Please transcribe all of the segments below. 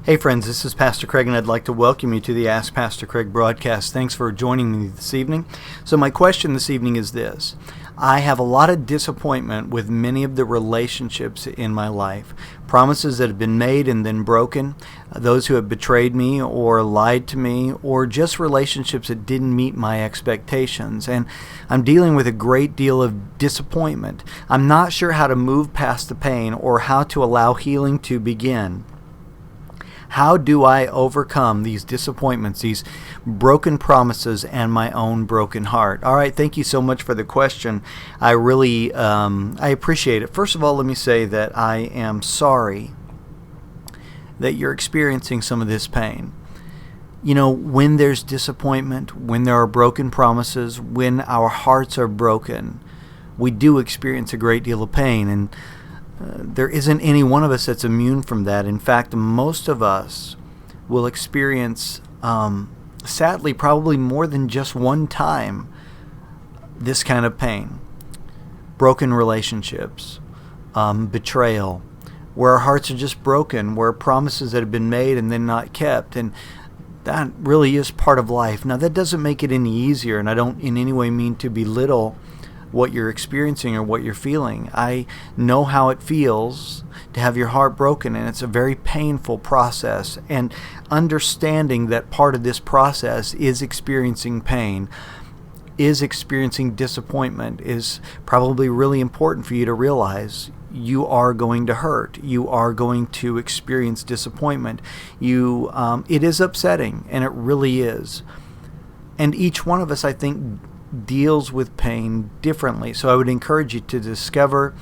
Hey friends, this is Pastor Craig, and I'd like to welcome you to the Ask Pastor Craig broadcast. Thanks for joining me this evening. So my question this evening is this. I have a lot of disappointment with many of the relationships in my life. Promises that have been made and then broken, those who have betrayed me or lied to me, or just relationships that didn't meet my expectations. And I'm dealing with a great deal of disappointment. I'm not sure how to move past the pain or how to allow healing to begin. How do I overcome these disappointments, these broken promises, and my own broken heart? All right, thank you so much for the question. I really I appreciate it. First of all, let me say that I am sorry that you're experiencing some of this pain. You know, when there's disappointment, when there are broken promises, when our hearts are broken, we do experience a great deal of pain, and there isn't any one of us that's immune from that. In fact, most of us will experience, sadly, probably more than just one time, this kind of pain. Broken relationships, betrayal, where our hearts are just broken, where promises that have been made and then not kept. And that really is part of life. Now, that doesn't make it any easier, and I don't in any way mean to belittle what you're experiencing or what you're feeling. I know how it feels to have your heart broken, and it's a very painful process. And understanding that part of this process is experiencing pain, is experiencing disappointment, is probably really important for you to realize. You are going to hurt. You are going to experience disappointment. It is upsetting, and it really is. And each one of us, I think, deals with pain differently. So I would encourage you to discover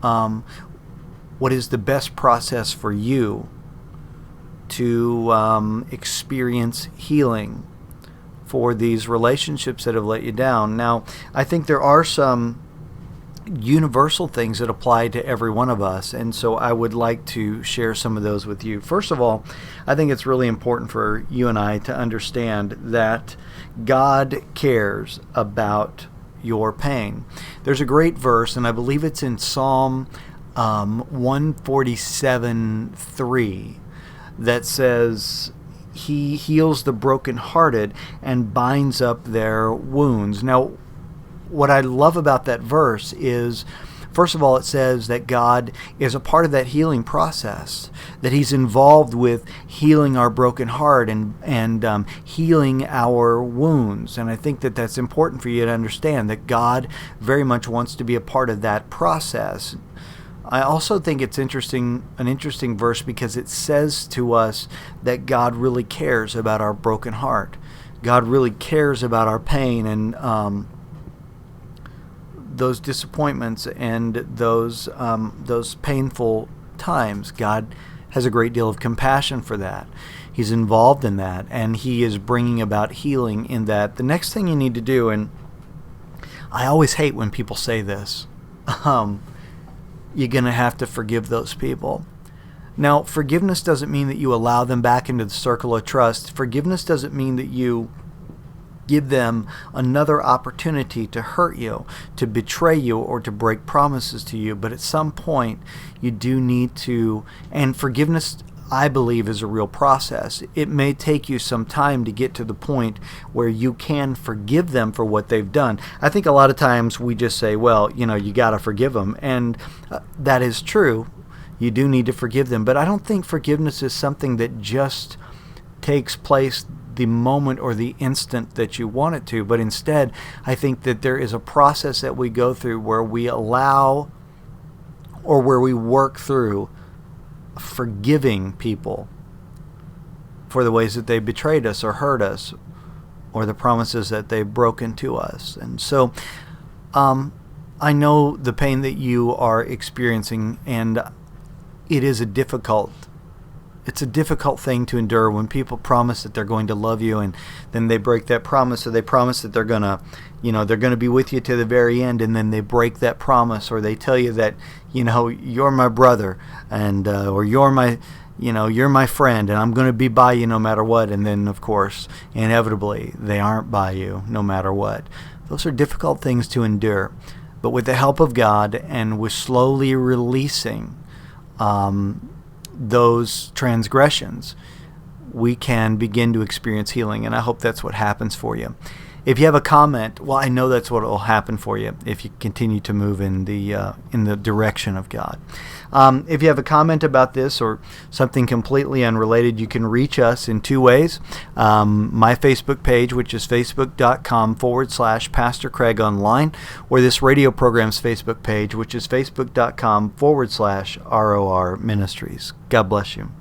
what is the best process for you to experience healing for these relationships that have let you down. Now, I think there are some universal things that apply to every one of us, and so I would like to share some of those with you. First of all, I think it's really important for you and I to understand that God cares about your pain. There's a great verse, and I believe it's in Psalm 147:3, that says, He heals the brokenhearted and binds up their wounds. Now, what I love about that verse is, first of all, it says that God is a part of that healing process, that He's involved with healing our broken heart and healing our wounds. And I think that that's important for you to understand, that God very much wants to be a part of that process. I also think it's an interesting verse because it says to us that God really cares about our broken heart. God really cares about our pain and those disappointments and those painful times. God has a great deal of compassion for that. He's involved in that, and He is bringing about healing in that. The next thing you need to do, and I always hate when people say this, you're going to have to forgive those people. Now, forgiveness doesn't mean that you allow them back into the circle of trust. Forgiveness doesn't mean that you give them another opportunity to hurt you, to betray you, or to break promises to you. But at some point, you do need to, and forgiveness, I believe, is a real process. It may take you some time to get to the point where you can forgive them for what they've done. I think a lot of times we just say, well, you got to forgive them. And that is true. You do need to forgive them. But I don't think forgiveness is something that just takes place the moment or the instant that you want it to, but instead I think that there is a process that we go through where we allow or where we work through forgiving people for the ways that they betrayed us or hurt us or the promises that they've broken to us. And so I know the pain that you are experiencing, and it is a difficult thing to endure when people promise that they're going to love you and then they break that promise, or they promise that they're going to be with you to the very end, and then they break that promise, or they tell you that, you're my brother and or you're my friend and I'm going to be by you no matter what, and then of course inevitably they aren't by you no matter what. Those are difficult things to endure, but with the help of God and with slowly releasing those transgressions, we can begin to experience healing. And I hope that's what happens for you. If you have a comment, well, I know that's what will happen for you if you continue to move in the direction of God. If you have a comment about this or something completely unrelated, you can reach us in two ways. My Facebook page, which is facebook.com/Pastor Craig Online, or this radio program's Facebook page, which is facebook.com/ROR Ministries. God bless you.